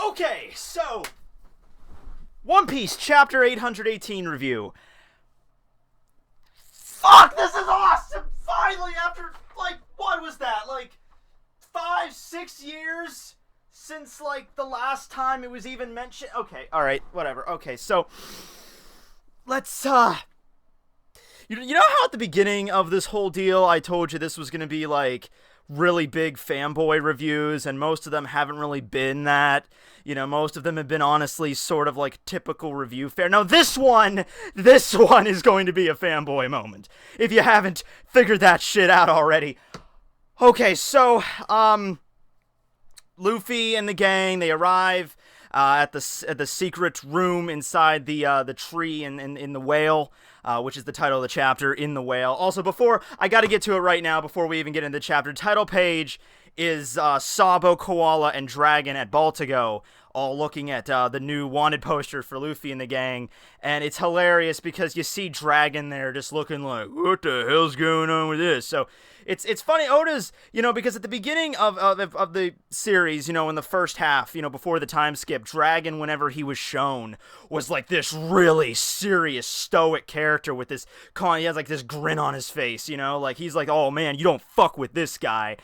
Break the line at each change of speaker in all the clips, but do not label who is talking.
Okay, so One Piece Chapter 818 review. Fuck, this is awesome! Finally, after, like, what was that? Like, 5-6 years since, like, the last time it was even mentioned? Okay, alright, whatever. Okay, so, let's, You know how at the beginning of this whole deal I told you this was gonna be, like, really big fanboy reviews, and most of them haven't really been that. You know, most of them have been honestly sort of like typical review fare. Now this one is going to be a fanboy moment, if you haven't figured that shit out already. Okay, so, Luffy and the gang, they arrive at the secret room inside the tree in the whale, which is the title of the chapter, In the Whale. Also, before, I gotta get to it right now before we even get into the chapter. Title page is Sabo, Koala, and Dragon at Baltigo, all looking at the new wanted poster for Luffy and the gang, and it's hilarious because you see Dragon there just looking like, what the hell's going on with this? So, it's funny, Oda's, you know, because at the beginning of the series, you know, in the first half, you know, before the time skip, Dragon, whenever he was shown, was like this really serious, stoic character with this, he has like this grin on his face, you know, like he's like, oh man, you don't fuck with this guy.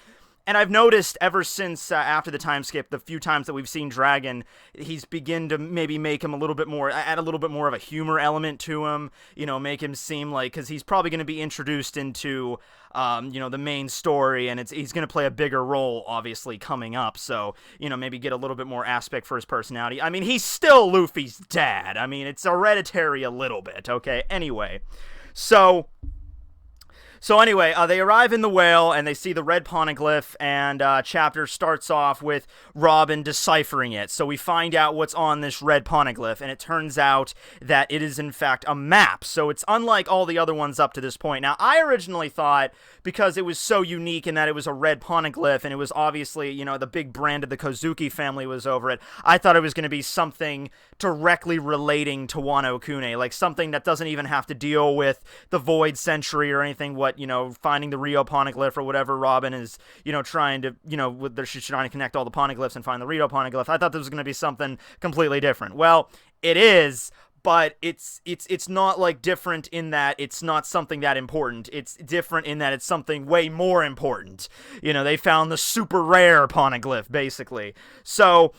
And I've noticed ever since after the time skip, the few times that we've seen Dragon, he's begin to maybe make him a little bit more, add a little bit more of a humor element to him, you know, make him seem like, because he's probably going to be introduced into, you know, the main story, and he's going to play a bigger role, obviously, coming up, so, you know, maybe get a little bit more aspect for his personality. I mean, he's still Luffy's dad. I mean, it's hereditary a little bit, okay? Anyway, So anyway, they arrive in the whale, and they see the red poneglyph, and chapter starts off with Robin deciphering it. So we find out what's on this red poneglyph, and it turns out that it is, in fact, a map. So it's unlike all the other ones up to this point. Now, I originally thought, because it was so unique in that it was a red poneglyph, and it was obviously, you know, the big brand of the Kozuki family was over it, I thought it was going to be something directly relating to Wano Kune, like something that doesn't even have to deal with the Void Century or anything, you know, finding the Rio poneglyph or whatever Robin is, you know, trying to, you know, she's trying to connect all the poneglyphs and find the Rio poneglyph. I thought this was going to be something completely different. Well, it is, but it's not like different in that it's not something that important. It's different in that it's something way more important. You know, they found the super rare poneglyph, basically. So,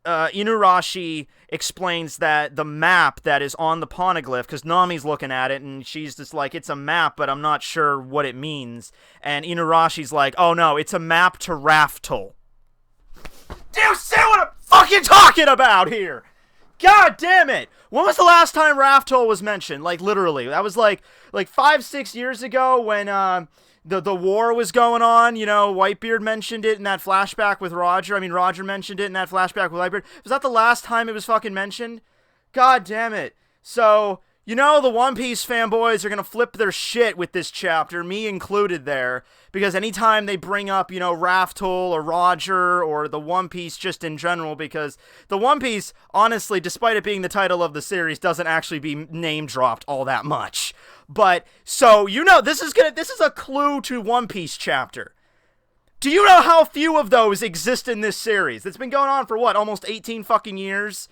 Inuarashi explains that the map that is on the poneglyph, because Nami's looking at it, and she's just like, it's a map, but I'm not sure what it means. And Inurashi's like, oh no, it's a map to Raftel. Do you see what I'm fucking talking about here? God damn it! When was the last time Raftel was mentioned? Like, literally. That was like 5-6 years ago when, the war was going on, you know, Whitebeard mentioned it in that flashback with Roger. I mean, Roger mentioned it in that flashback with Whitebeard. Was that the last time it was fucking mentioned? God damn it. So, you know, the One Piece fanboys are gonna flip their shit with this chapter, me included there, because anytime they bring up, you know, Raftel or Roger or the One Piece just in general, because the One Piece, honestly, despite it being the title of the series, doesn't actually be name-dropped all that much. But, so, you know, this is a clue to One Piece chapter. Do you know how few of those exist in this series? It's been going on for, what, almost 18 fucking years?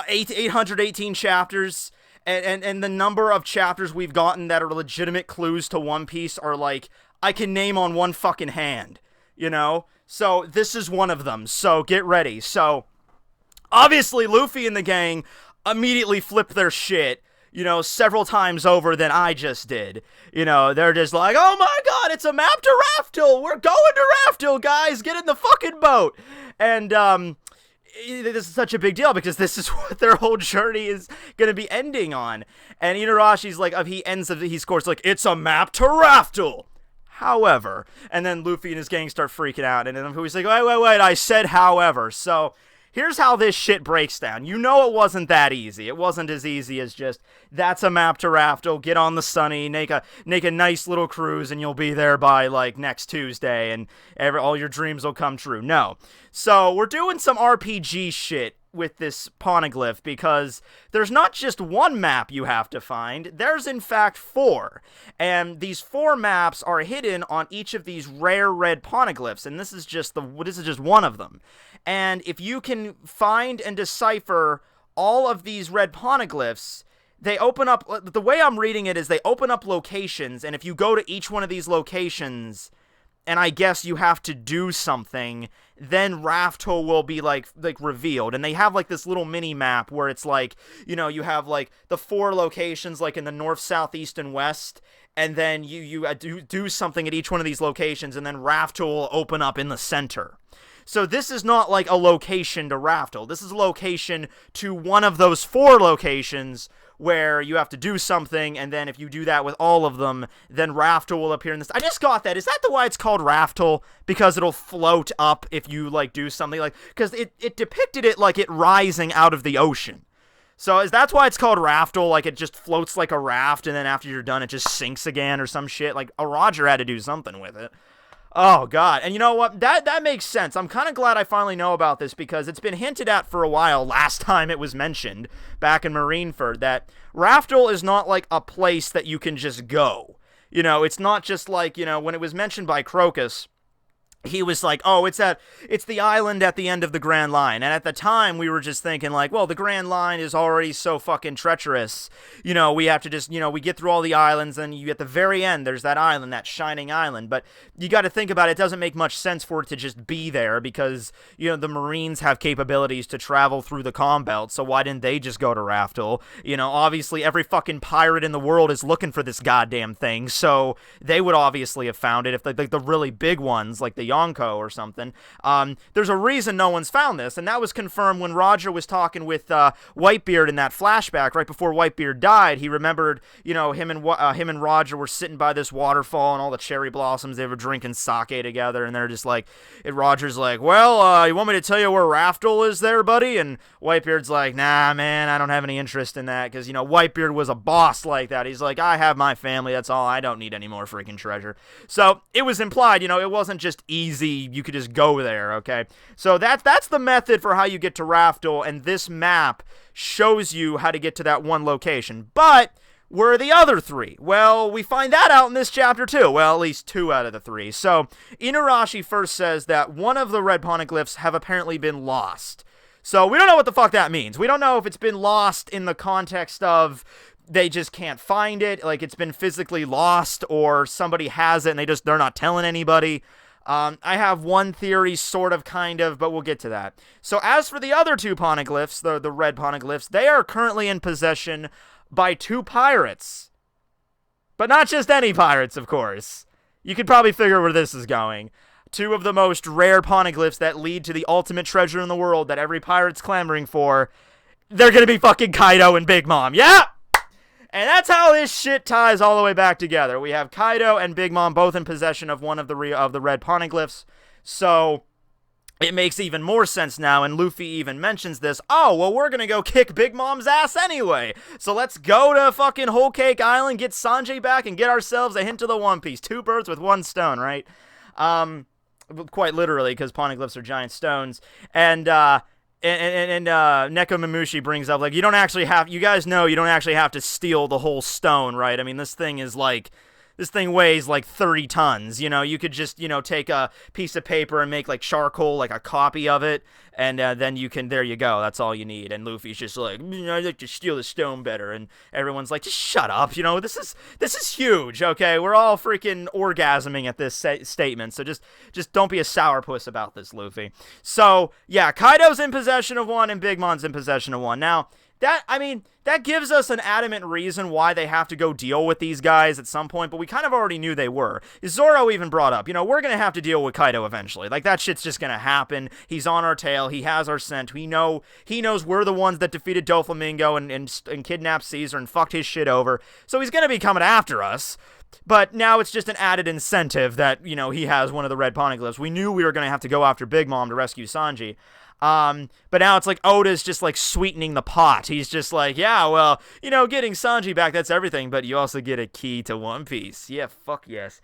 818 chapters? And the number of chapters we've gotten that are legitimate clues to One Piece are like, I can name on one fucking hand, you know? So, this is one of them, so get ready. So, obviously, Luffy and the gang immediately flip their shit, you know, several times over than I just did. You know, they're just like, oh my god, it's a map to Raftel! We're going to Raftel, guys! Get in the fucking boat! And, this is such a big deal because this is what their whole journey is going to be ending on. And Inurashi's like, he scores like, it's a map to Raftel! However, and then Luffy and his gang start freaking out, and then he's like, wait, I said however. So, here's how this shit breaks down. You know it wasn't that easy. It wasn't as easy as just, that's a map to Raftel, get on the Sunny, make a nice little cruise, and you'll be there by, like, next Tuesday, and all your dreams will come true. No. So, we're doing some RPG shit with this poneglyph, because there's not just one map you have to find, there's in fact 4. And these 4 maps are hidden on each of these rare red poneglyphs, and this is just one of them. And if you can find and decipher all of these red poneglyphs, they open up, the way I'm reading it is they open up locations, and if you go to each one of these locations, and I guess you have to do something, then Raftel will be like revealed. And they have like this little mini map where it's like, you know, you have like the 4 locations like in the north, south, east, and west, and then you do something at each one of these locations, and then Raftel will open up in the center. So this is not like a location to Raftel. This is a location to one of those 4 locations where you have to do something, and then if you do that with all of them, then Raftel will appear in this. I just got that. Is that why it's called Raftel? Because it'll float up if you, like, do something, like, because it depicted it like it rising out of the ocean. So that's why it's called Raftel, like it just floats like a raft, and then after you're done, it just sinks again or some shit. Like, Roger had to do something with it. Oh, God. And you know what? That makes sense. I'm kind of glad I finally know about this, because it's been hinted at for a while, last time it was mentioned, back in Marineford, that Raftel is not like a place that you can just go. You know, it's not just like, you know, when it was mentioned by Crocus, he was like, oh, it's the island at the end of the Grand Line. And at the time, we were just thinking, like, well, the Grand Line is already so fucking treacherous. You know, we have to just, you know, we get through all the islands, and you at the very end, there's that island, that shining island. But you got to think about it, it doesn't make much sense for it to just be there, because, you know, the Marines have capabilities to travel through the Calm Belt, so why didn't they just go to Raftel? You know, obviously, every fucking pirate in the world is looking for this goddamn thing, so they would obviously have found it if, like, the really big ones, like the Yonko or something. There's a reason no one's found this, and that was confirmed when Roger was talking with Whitebeard in that flashback right before Whitebeard died. He remembered, you know, him and Roger were sitting by this waterfall and all the cherry blossoms. They were drinking sake together, and they're just like, and Roger's like, well, you want me to tell you where Raftel is there, buddy? And Whitebeard's like, nah, man, I don't have any interest in that, because, you know, Whitebeard was a boss like that. He's like, I have my family, that's all. I don't need any more freaking treasure. So it was implied, you know, it wasn't just easy, you could just go there, okay? So that's the method for how you get to Raftel, and this map shows you how to get to that one location. But where are the other 3? Well, we find that out in this chapter too. Well, at least 2 out of the 3. So Inuarashi first says that one of the red poneglyphs have apparently been lost. So we don't know what the fuck that means. We don't know if it's been lost in the context of they just can't find it, like it's been physically lost, or somebody has it and they're not telling anybody. I have one theory, sort of, kind of, but we'll get to that. So as for the other 2 poneglyphs, the red poneglyphs, they are currently in possession by 2 pirates. But not just any pirates, of course. You could probably figure where this is going. 2 of the most rare poneglyphs that lead to the ultimate treasure in the world that every pirate's clamoring for. They're gonna be fucking Kaido and Big Mom, yeah? And that's how this shit ties all the way back together. We have Kaido and Big Mom both in possession of one of the red poneglyphs. So it makes even more sense now, and Luffy even mentions this. Oh, well, we're gonna go kick Big Mom's ass anyway. So let's go to fucking Whole Cake Island, get Sanji back, and get ourselves a hint of the One Piece. 2 birds with 1 stone, right? Quite literally, because poneglyphs are giant stones. And Nekomamushi brings up, like, you guys know you don't actually have to steal the whole stone, right? I mean, this thing weighs like 30 tons, you know, you could just, you know, take a piece of paper and make like charcoal, like a copy of it, and then there you go, that's all you need. And Luffy's just like, I'd like to steal the stone better, and everyone's like, just shut up, you know, this is huge, okay, we're all freaking orgasming at this statement, so just don't be a sourpuss about this, Luffy. So, yeah, Kaido's in possession of 1, and Big Mom's in possession of 1. Now, that gives us an adamant reason why they have to go deal with these guys at some point, but we kind of already knew they were. Zoro even brought up, you know, we're gonna have to deal with Kaido eventually. Like, that shit's just gonna happen. He's on our tail. He has our scent. He knows we're the ones that defeated Doflamingo and kidnapped Caesar and fucked his shit over. So he's gonna be coming after us. But now it's just an added incentive that, you know, he has one of the red poneglyphs. We knew we were gonna have to go after Big Mom to rescue Sanji. But now it's like Oda's just like sweetening the pot. He's just like, yeah, well, you know, getting Sanji back, that's everything, but you also get a key to One Piece. Yeah, fuck yes.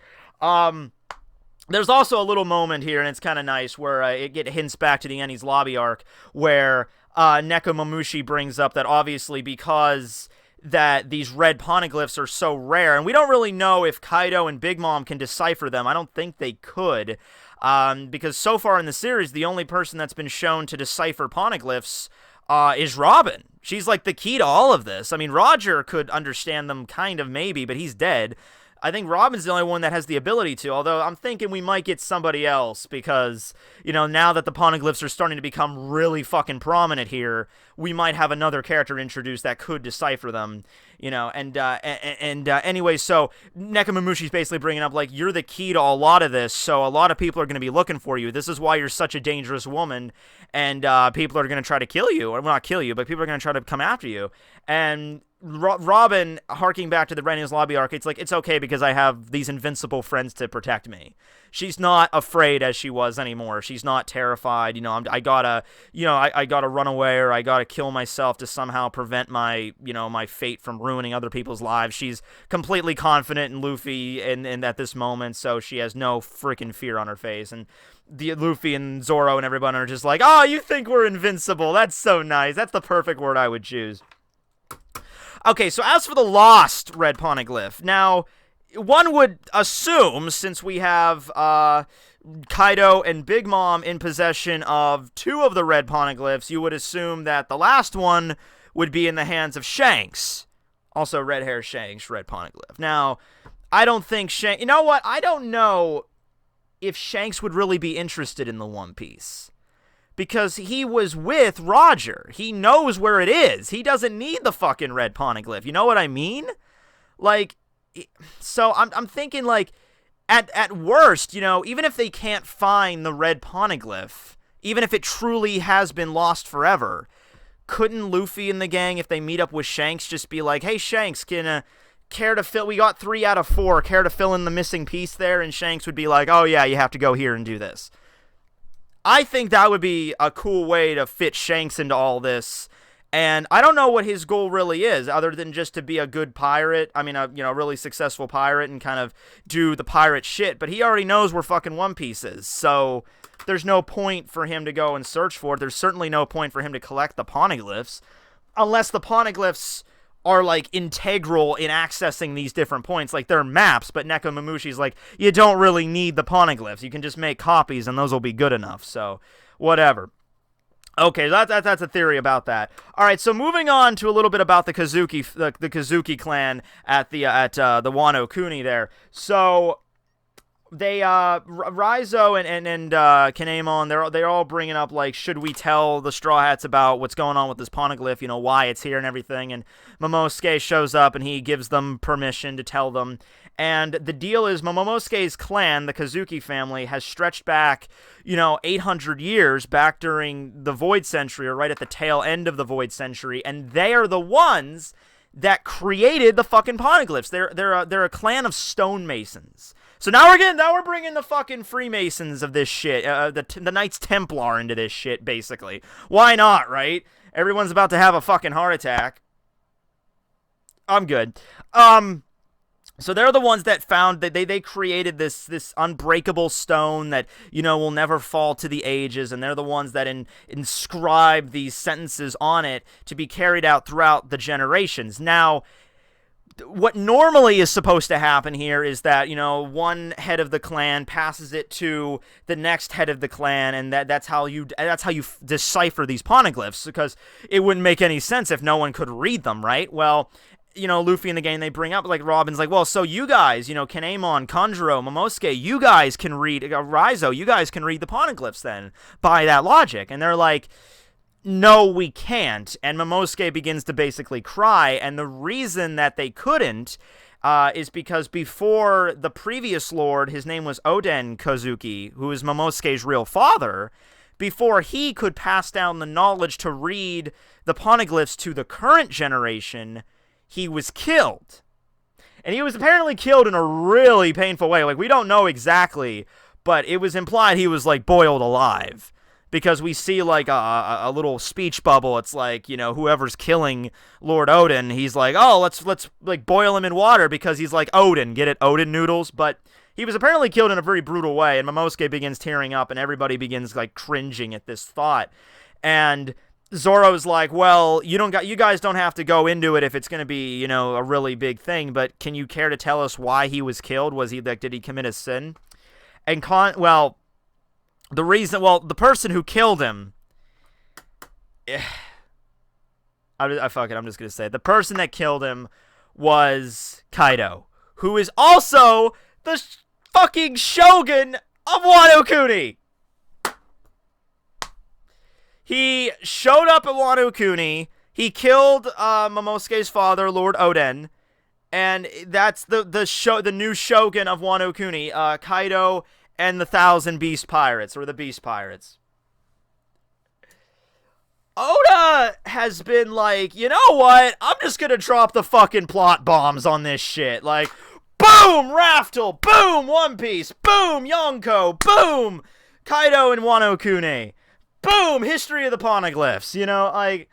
There's also a little moment here, and it's kind of nice, where it hints back to the Enies Lobby arc, where Nekomamushi brings up that obviously because that these red poneglyphs are so rare, and we don't really know if Kaido and Big Mom can decipher them. I don't think they could, because so far in the series, the only person that's been shown to decipher poneglyphs is Robin. She's like the key to all of this. I mean, Roger could understand them kind of maybe, but he's dead. I think Robin's the only one that has the ability to, although I'm thinking we might get somebody else because, now that the poneglyphs are starting to become really fucking prominent here, we might have another character introduced that could decipher them, anyway, so Nekomamushi's basically bringing up, like, you're the key to a lot of this, so a lot of people are going to be looking for you. This is why you're such a dangerous woman, and people are going to try to kill you, or well, not kill you, but people are going to try to come after you, and Robin, harking back to the Rennie's Lobby arc, it's like, it's okay because I have these invincible friends to protect me. She's not afraid as she was anymore. She's not terrified. I gotta run away, or I gotta kill myself to somehow prevent my fate from ruining other people's lives. She's completely confident in Luffy and at this moment, so she has no freaking fear on her face. And Luffy and Zoro and everyone are just like, oh, you think we're invincible? That's so nice. That's the perfect word I would choose. Okay, so as for the lost red poneglyph, now, one would assume, since we have Kaido and Big Mom in possession of 2 of the red poneglyphs, you would assume that the last one would be in the hands of Shanks. Also, red hair Shanks, red poneglyph. Now, I don't think Shanks... You know what? I don't know if Shanks would really be interested in the One Piece. Because he was with Roger. He knows where it is. He doesn't need the fucking red poneglyph. You know what I mean? Like, so I'm thinking, like, at worst, even if they can't find the red poneglyph, even if it truly has been lost forever, couldn't Luffy and the gang, if they meet up with Shanks, just be like, hey, Shanks, care to fill... We got 3 out of 4. Care to fill in the missing piece there? And Shanks would be like, oh, yeah, you have to go here and do this. I think that would be a cool way to fit Shanks into all this, and I don't know what his goal really is, other than just to be a good pirate, a really successful pirate, and kind of do the pirate shit, but he already knows where fucking One Piece is, so there's no point for him to go and search for it. There's certainly no point for him to collect the poneglyphs, unless the poneglyphs are, like, integral in accessing these different points. Like, they're maps, but Nekomamushi's like, you don't really need the poneglyphs. You can just make copies, and those will be good enough. So, whatever. Okay, that's a theory about that. All right, so moving on to a little bit about the Kazuki clan at the Wano Kuni there. So, they Raizo and Kinemon, they're all bringing up, like, should we tell the Straw Hats about what's going on with this poneglyph, why it's here and everything, and Momosuke shows up and he gives them permission to tell them, and the deal is Momosuke's clan, the Kazuki family, has stretched back 800 years, back during the Void Century, or right at the tail end of the Void Century, and they are the ones that created the fucking poneglyphs. They're a clan of stonemasons. So now we're bringing the fucking Freemasons of this shit, the Knights Templar into this shit, basically. Why not, right? Everyone's about to have a fucking heart attack. I'm good. So they're the ones that found that they created this unbreakable stone that, will never fall to the ages, and they're the ones that inscribe these sentences on it to be carried out throughout the generations. Now, what normally is supposed to happen here is that, one head of the clan passes it to the next head of the clan, and that's how you decipher these poneglyphs, because it wouldn't make any sense if no one could read them, right? Well, Luffy and the gang, they bring up, like, Robin's like, well, so you guys, Kinemon, Kanjuro, Momosuke, you guys can read, Raizo, you guys can read the poneglyphs then, by that logic. And they're like, no, we can't. And Momosuke begins to basically cry, and the reason that they couldn't is because before the previous lord, his name was Oden Kozuki, who is Momosuke's real father, before he could pass down the knowledge to read the poneglyphs to the current generation, he was killed. And he was apparently killed in a really painful way. Like, we don't know exactly, but it was implied he was, like, boiled alive. Because we see, like, a little speech bubble. It's like, whoever's killing Lord Odin, he's like, oh, let's like, boil him in water because he's like Odin. Get it? Odin noodles? But he was apparently killed in a very brutal way, and Momosuke begins tearing up, and everybody begins, like, cringing at this thought. And Zoro's like, well, you guys don't have to go into it if it's going to be, you know, a really big thing, but can you care to tell us why he was killed? Was he like, did he commit a sin? And the person who killed him, fuck it, I'm just going to say it. The person that killed him was Kaido, who is also the fucking shogun of Wano Kuni. He showed up at Wano Kuni. He killed Momosuke's father, Lord Oden, and that's the new shogun of Wano Kuni, Kaido and the 1,000 Beast Pirates, or the Beast Pirates. Oda has been like, you know what? I'm just gonna drop the fucking plot bombs on this shit. Like, boom, Raftel, boom, One Piece, boom, Yonko, boom, Kaido and Wano Kuni. Boom! History of the Poneglyphs. You know, like,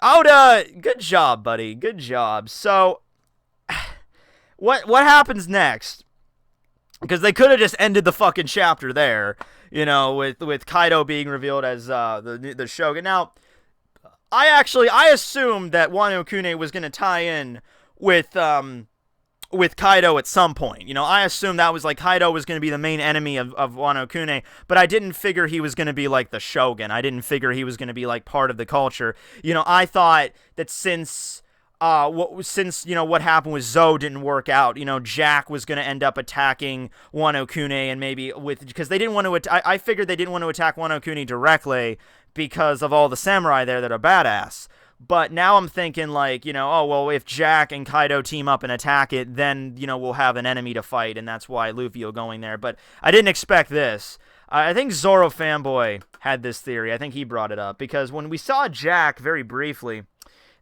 Oda, good job, buddy. Good job. So, what happens next? Because they could have just ended the fucking chapter there, you know, with Kaido being revealed as the Shogun. Now, I assumed that Wano Kuni was going to tie in with Kaido at some point. You know, I assumed that was like Kaido was going to be the main enemy of Wano Kuni, but I didn't figure he was going to be like the Shogun. I didn't figure he was going to be like part of the culture. You know, I thought that since you know what happened with Zoe didn't work out, you know, Jack was going to end up attacking Wano Kuni, and maybe because they didn't want to. I figured they didn't want to attack Wano Kuni directly because of all the samurai there that are badass. But now I'm thinking, like, you know, oh, well, if Jack and Kaido team up and attack it, then, you know, we'll have an enemy to fight, and that's why Luffy will going there. But I didn't expect this. I think Zoro Fanboy had this theory. I think he brought it up, because when we saw Jack very briefly,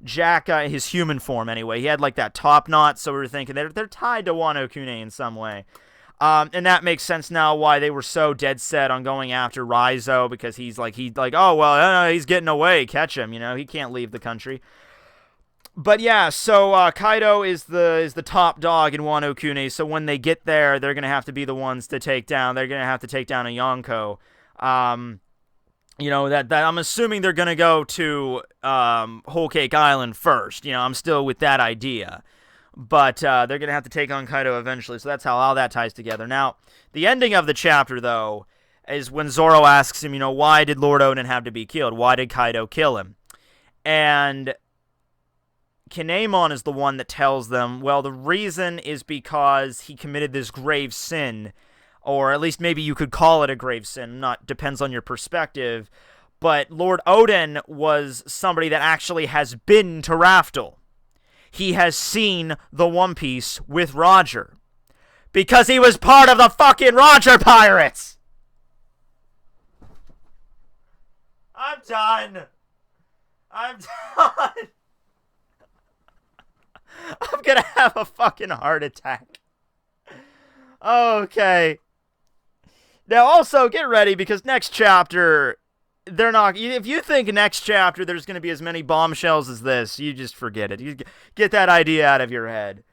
Jack, his human form anyway, he had, like, that top knot, so we were thinking they're tied to Wano Kuni in some way. And that makes sense now why they were so dead set on going after Raizo, because he's like, oh, well, he's getting away, catch him, you know, he can't leave the country. But yeah, so Kaido is the top dog in Wano Kuni, so when they get there, they're going to have to be the ones to take down, they're going to have to take down a Yonko. You know, that I'm assuming they're going to go to Whole Cake Island first, you know, I'm still with that idea. But they're going to have to take on Kaido eventually, so that's how all that ties together. Now, the ending of the chapter, though, is when Zoro asks him, you know, why did Lord Oden have to be killed? Why did Kaido kill him? And Kinemon is the one that tells them, well, the reason is because he committed this grave sin, or at least maybe you could call it a grave sin, depends on your perspective, but Lord Oden was somebody that actually has been to Raftel. He has seen the One Piece with Roger. Because he was part of the fucking Roger Pirates! I'm done. I'm gonna have a fucking heart attack. Okay. Now also, get ready, because next chapter... if you think next chapter there's going to be as many bombshells as this, you just forget it. You get that idea out of your head.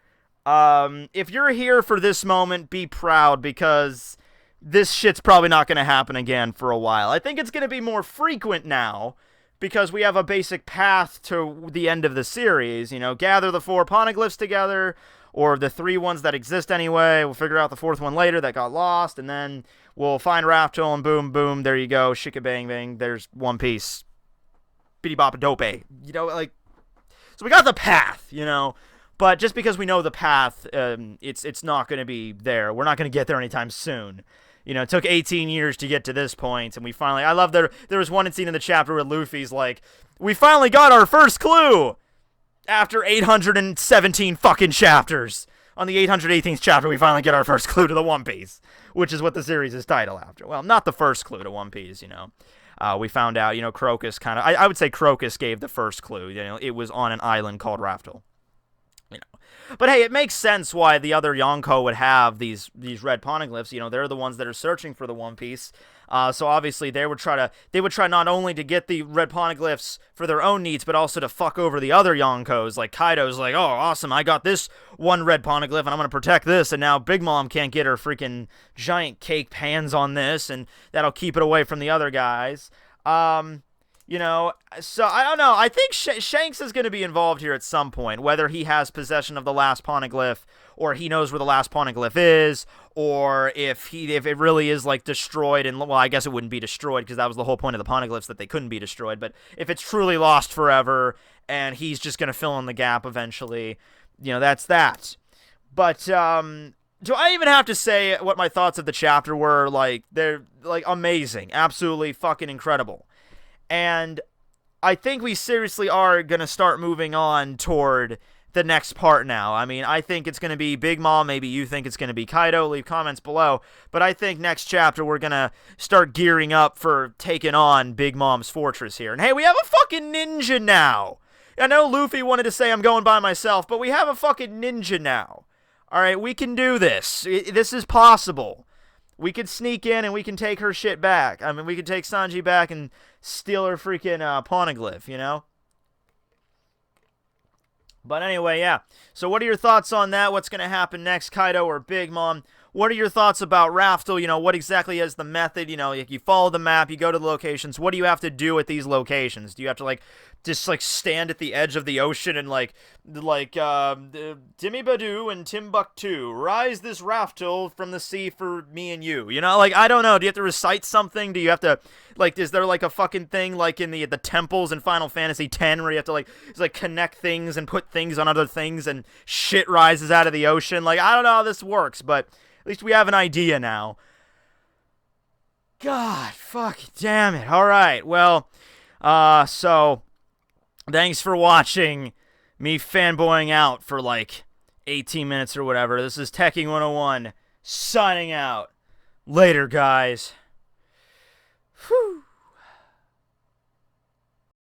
If you're here for this moment, be proud, because this shit's probably not going to happen again for a while. I think it's going to be more frequent now, because we have a basic path to the end of the series. You know, gather the 4 poneglyphs together, or the 3 ones that exist anyway. We'll figure out the 4th one later that got lost, and then we'll find Raftel, and boom, boom, there you go, shika-bang, bang, there's One Piece. Biddy-bop-a-dope. You know, like, so we got the path, you know, but just because we know the path, it's not going to be there. We're not going to get there anytime soon. You know, it took 18 years to get to this point, and we finally, I love there was one scene in the chapter where Luffy's like, we finally got our first clue! After 817 fucking chapters. On the 818th chapter, we finally get our first clue to the One Piece, which is what the series is titled after. Well, not the first clue to One Piece, you know. We found out, you know, Crocus kind of... I would say Crocus gave the first clue. You know, it was on an island called Raftel. You know. But hey, it makes sense why the other Yonko would have these red poneglyphs. You know, they're the ones that are searching for the One Piece. So obviously they would try not only to get the red poneglyphs for their own needs, but also to fuck over the other Yonkos. Like Kaido's like, oh, awesome, I got this one red poneglyph and I'm gonna protect this, and now Big Mom can't get her freaking giant cake hands on this, and that'll keep it away from the other guys. You know, so I don't know. I think Shanks is going to be involved here at some point, whether he has possession of the last poneglyph, or he knows where the last poneglyph is, or if it really is like destroyed. And well, I guess it wouldn't be destroyed because that was the whole point of the poneglyphs, that they couldn't be destroyed. But if it's truly lost forever, and he's just going to fill in the gap eventually, you know, that's that. But do I even have to say what my thoughts of the chapter were? Like, they're like amazing, absolutely fucking incredible. And I think we seriously are going to start moving on toward the next part now. I mean, I think it's going to be Big Mom. Maybe you think it's going to be Kaido. Leave comments below. But I think next chapter we're going to start gearing up for taking on Big Mom's fortress here. And hey, we have a fucking ninja now. I know Luffy wanted to say I'm going by myself, but we have a fucking ninja now. Alright, we can do this. This is possible. We could sneak in and we can take her shit back. I mean, we could take Sanji back and steal her freaking poneglyph, you know? But anyway, yeah. So what are your thoughts on that? What's going to happen next, Kaido or Big Mom? What are your thoughts about Raftel? You know, what exactly is the method? You know, you follow the map, you go to the locations. What do you have to do at these locations? Do you have to, like, just, like, stand at the edge of the ocean and, like Timmy Badu and Timbuktu, rise this Raftel from the sea for me and you? You know, like, I don't know. Do you have to recite something? Do you have to, like, is there, like, a fucking thing, like, in the temples in Final Fantasy X where you have to, like, just, like, connect things and put things on other things and shit rises out of the ocean? Like, I don't know how this works, but at least we have an idea now. God, fuck, damn it. All right, well, so thanks for watching me fanboying out for like 18 minutes or whatever. This is Tekking101 signing out. Later, guys. Whew.